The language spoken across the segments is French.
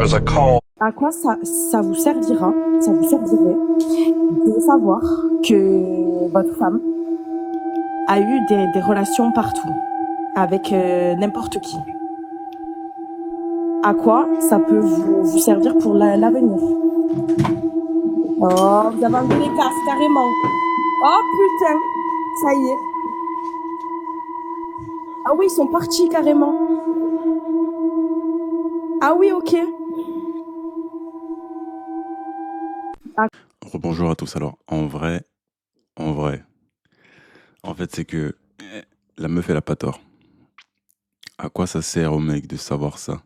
À quoi ça vous servira, ça vous servirait de savoir que votre femme a eu des relations partout, avec n'importe qui? À quoi ça peut vous servir pour l'avenir? Oh, vous avez enlevé les casques, carrément. Oh putain, ça y est. Ah oui, ils sont partis carrément. Ah oui, ok. Bonjour à tous. Alors, en fait, c'est que la meuf, elle a pas tort. À quoi ça sert au mec de savoir ça?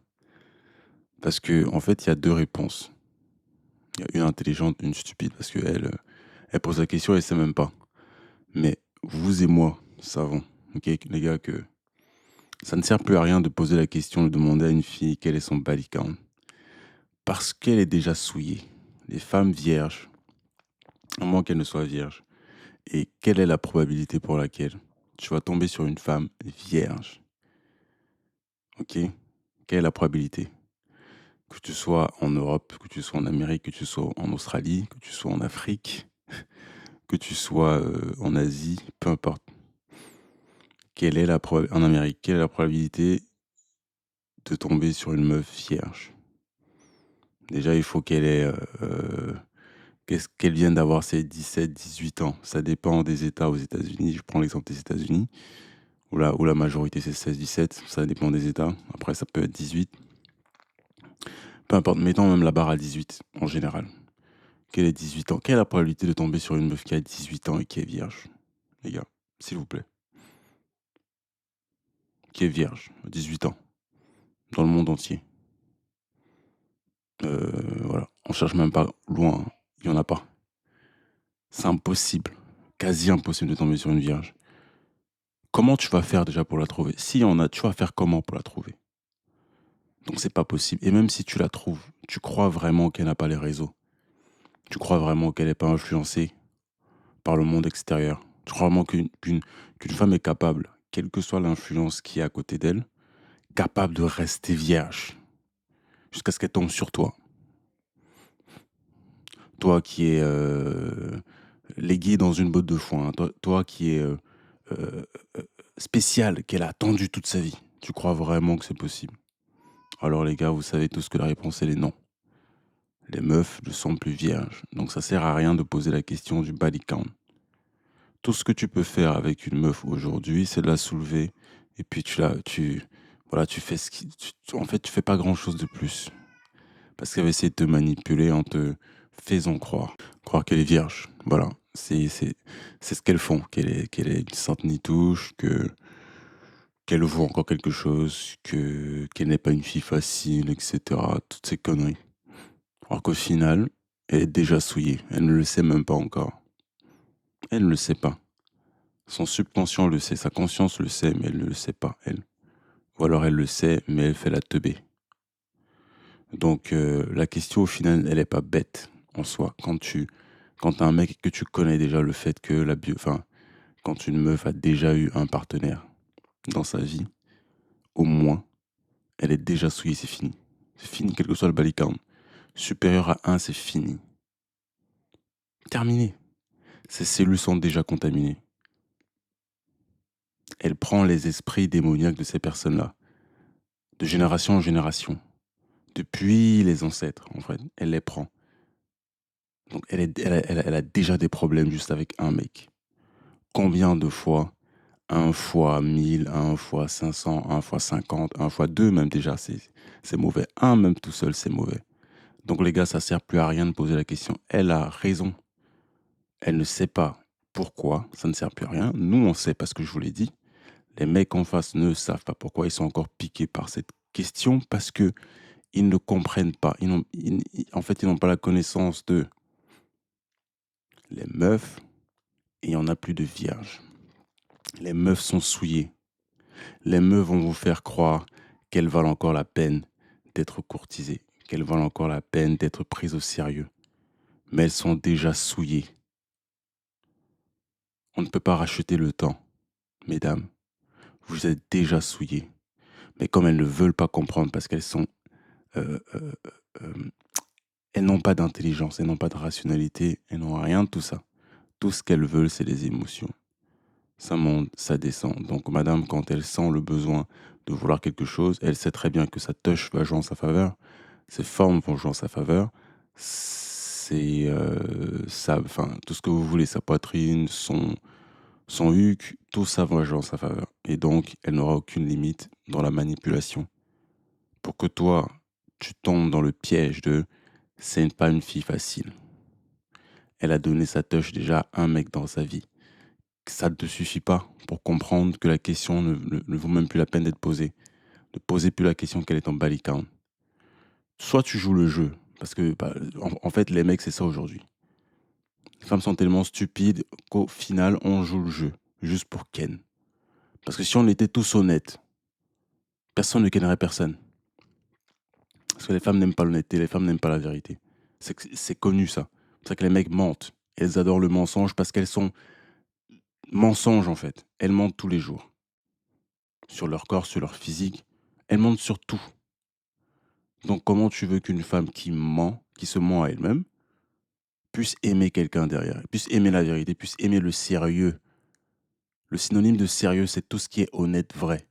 Parce que, en fait, il y a deux réponses. Il y a une intelligente, une stupide, parce que elle pose la question, elle sait même pas. Mais vous et moi savons, ok, les gars, que ça ne sert plus à rien de poser la question, de demander à une fille quel est son body count. Parce qu'elle est déjà souillée. Les femmes vierges, à moins qu'elles ne soient vierges. Et quelle est la probabilité pour laquelle tu vas tomber sur une femme vierge? Ok? Quelle est la probabilité? Que tu sois en Europe, que tu sois en Amérique, que tu sois en Australie, que tu sois en Afrique, que tu sois en Asie, peu importe. En Amérique, quelle est la probabilité de tomber sur une meuf vierge? Déjà, il faut qu'elle vienne d'avoir ses 17, 18 ans. Ça dépend des États aux États-Unis. Je prends l'exemple des États-Unis, où la majorité c'est 16, 17. Ça dépend des États. Après, ça peut être 18. Peu importe, mettons même la barre à 18 en général. Quelle est 18 ans? Quelle est la probabilité de tomber sur une meuf qui a 18 ans et qui est vierge? Les gars, s'il vous plaît. Qui est vierge, 18 ans, dans le monde entier. Voilà, on cherche même pas loin, hein. Il y en a pas. C'est impossible, quasi impossible de tomber sur une vierge. Comment tu vas faire déjà pour la trouver? S'il y en a, tu vas faire comment pour la trouver? Donc c'est pas possible. Et même si tu la trouves, tu crois vraiment qu'elle n'a pas les réseaux? Tu crois vraiment qu'elle n'est pas influencée par le monde extérieur? Tu crois vraiment qu'une femme est capable, quelle que soit l'influence qui est à côté d'elle, capable de rester vierge jusqu'à ce qu'elle tombe sur toi? Toi qui es légué dans une botte de foin, toi qui es euh, spécial, qu'elle a attendu toute sa vie. Tu crois vraiment que c'est possible? Alors les gars, vous savez tous que la réponse elle est non. Les meufs ne sont plus vierges. Donc ça sert à rien de poser la question du body count. Tout ce que tu peux faire avec une meuf aujourd'hui, c'est de la soulever et puis voilà, tu fais en fait, tu fais pas grand chose de plus. Parce qu'elle va essayer de te manipuler en te faisant croire qu'elle est vierge. Voilà, c'est ce qu'elles font, qu'elle est une sainte nitouche, qu'elle vaut encore quelque chose, qu'elle n'est pas une fille facile, etc. Toutes ces conneries. Alors qu'au final, elle est déjà souillée. Elle ne le sait même pas encore. Elle ne le sait pas. Son subconscient le sait, sa conscience le sait, mais elle ne le sait pas, elle. Ou alors elle le sait, mais elle fait la teubée. Donc la question au final, elle est pas bête en soi. Quand t'as un mec et que tu connais déjà le fait que quand une meuf a déjà eu un partenaire dans sa vie, au moins, elle est déjà souillée, c'est fini. C'est fini, quel que soit le body count. Supérieur à un, c'est fini. Terminé. Ses cellules sont déjà contaminées. Elle prend les esprits démoniaques de ces personnes-là, de génération en génération, depuis les ancêtres, en fait. Elle les prend. Donc elle a déjà des problèmes juste avec un mec. Combien de fois? Un fois 1000, un fois 500, un fois 50, un fois 2 même déjà, c'est mauvais. Un même tout seul, c'est mauvais. Donc les gars, ça sert plus à rien de poser la question. Elle a raison. Elle ne sait pas pourquoi, ça ne sert plus à rien. Nous, on sait parce que je vous l'ai dit. Les mecs en face ne savent pas pourquoi ils sont encore piqués par cette question parce que ils ne comprennent pas. En fait, ils n'ont pas la connaissance de les meufs et il n'y en a plus de vierges. Les meufs sont souillées. Les meufs vont vous faire croire qu'elles valent encore la peine d'être courtisées, qu'elles valent encore la peine d'être prises au sérieux. Mais elles sont déjà souillées. On ne peut pas racheter le temps, mesdames. Vous êtes déjà souillées. Mais comme elles ne veulent pas comprendre parce qu'elles sont elles n'ont pas d'intelligence, elles n'ont pas de rationalité, elles n'ont rien de tout ça. Tout ce qu'elles veulent, c'est les émotions. Ça monte, ça descend. Donc madame, quand elle sent le besoin de vouloir quelque chose, elle sait très bien que sa touche va jouer en sa faveur, ses formes vont jouer en sa faveur, tout ce que vous voulez, sa poitrine, son huc, tout ça va jouer en sa faveur. Et donc, elle n'aura aucune limite dans la manipulation. Pour que toi, tu tombes dans le piège de c'est pas une fille facile. Elle a donné sa touche déjà à un mec dans sa vie. Ça ne te suffit pas pour comprendre que la question ne vaut même plus la peine d'être posée. Ne posez plus la question quel est ton body count. Soit tu joues le jeu, parce que en fait les mecs c'est ça aujourd'hui. Les femmes sont tellement stupides qu'au final on joue le jeu, juste pour ken. Parce que si on était tous honnêtes, personne ne kennerait personne. Parce que les femmes n'aiment pas l'honnêteté, les femmes n'aiment pas la vérité. C'est connu ça. C'est ça que les mecs mentent. Elles adorent le mensonge parce qu'elles sont mensonges en fait. Elles mentent tous les jours. Sur leur corps, sur leur physique. Elles mentent sur tout. Donc comment tu veux qu'une femme qui ment, qui se ment à elle-même, puisse aimer quelqu'un derrière, puisse aimer la vérité, puisse aimer le sérieux. Le synonyme de sérieux, c'est tout ce qui est honnête, vrai.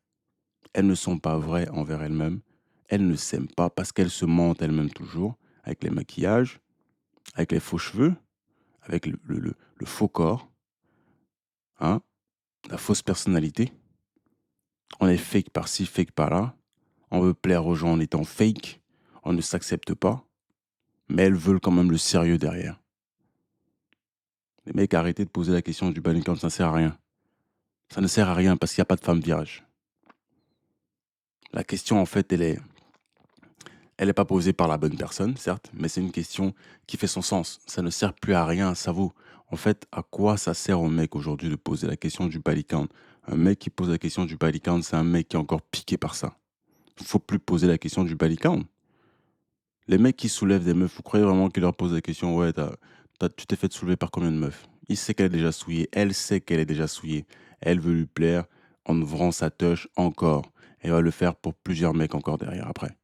Elles ne sont pas vraies envers elles-mêmes. Elles ne s'aiment pas parce qu'elles se mentent elles-mêmes toujours, avec les maquillages, avec les faux cheveux, avec le faux corps, hein, la fausse personnalité. On est fake par-ci, fake par-là. On veut plaire aux gens en étant fake. On ne s'accepte pas. Mais elles veulent quand même le sérieux derrière. Les mecs, arrêtez de poser la question du body count, ça ne sert à rien. Ça ne sert à rien parce qu'il n'y a pas de femme vierge. La question, en fait, elle est pas posée par la bonne personne, certes, mais c'est une question qui fait son sens. Ça ne sert plus à rien, ça vaut. En fait, à quoi ça sert au mec aujourd'hui de poser la question du body count? Un mec qui pose la question du body count, c'est un mec qui est encore piqué par ça. Il faut plus poser la question du body count. Les mecs qui soulèvent des meufs, vous croyez vraiment qu'ils leur posent la question, ouais, tu t'es fait soulever par combien de meufs? Il sait qu'elle est déjà souillée, elle sait qu'elle est déjà souillée. Elle veut lui plaire en ouvrant sa touche encore. Elle va le faire pour plusieurs mecs encore derrière après.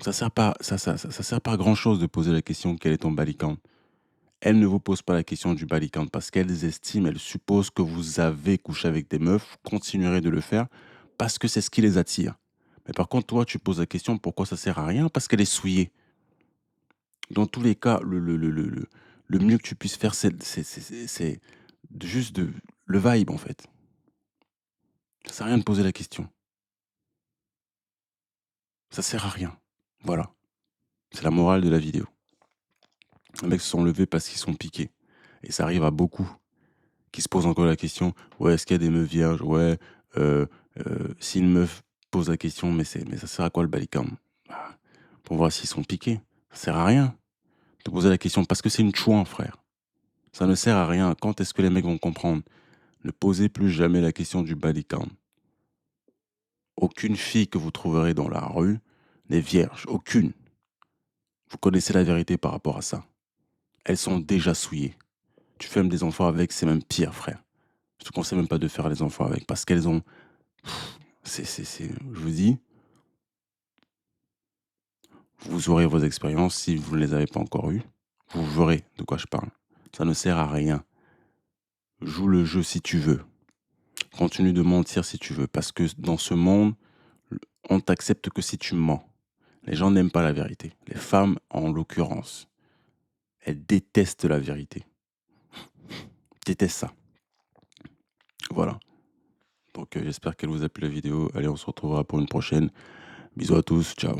Ça sert pas, ça sert pas à grand chose de poser la question quel est ton body count. Elles ne vous posent pas la question du body count parce qu'elles estiment, elles supposent que vous avez couché avec des meufs, vous continuerez de le faire parce que c'est ce qui les attire. Mais par contre, toi, tu poses la question pourquoi ça sert à rien? Parce qu'elle est souillée. Dans tous les cas, le mieux que tu puisses faire, c'est juste le vibe, en fait. Ça sert à rien de poser la question. Ça sert à rien. Voilà. C'est la morale de la vidéo. Les mecs se sont levés parce qu'ils sont piqués. Et ça arrive à beaucoup qui se posent encore la question, ouais, est-ce qu'il y a des meufs vierges? Ouais, si une meuf pose la question, mais ça sert à quoi le balicam? Bah, pour voir s'ils sont piqués. Ça sert à rien de poser la question parce que c'est une chouin, frère. Ça ne sert à rien. Quand est-ce que les mecs vont comprendre? Ne posez plus jamais la question du body count. Aucune fille que vous trouverez dans la rue n'est vierge. Aucune. Vous connaissez la vérité par rapport à ça. Elles sont déjà souillées. Tu fais même des enfants avec, c'est même pire, frère. Je te conseille même pas de faire les enfants avec parce qu'elles ont... Je vous dis, vous aurez vos expériences si vous ne les avez pas encore eues. Vous verrez de quoi je parle. Ça ne sert à rien. Joue le jeu si tu veux. Continue de mentir si tu veux. Parce que dans ce monde, on t'accepte que si tu mens. Les gens n'aiment pas la vérité. Les femmes, en l'occurrence, elles détestent la vérité. Détestent ça. Voilà. Donc j'espère qu'elle vous a plu la vidéo. Allez, on se retrouvera pour une prochaine. Bisous à tous. Ciao.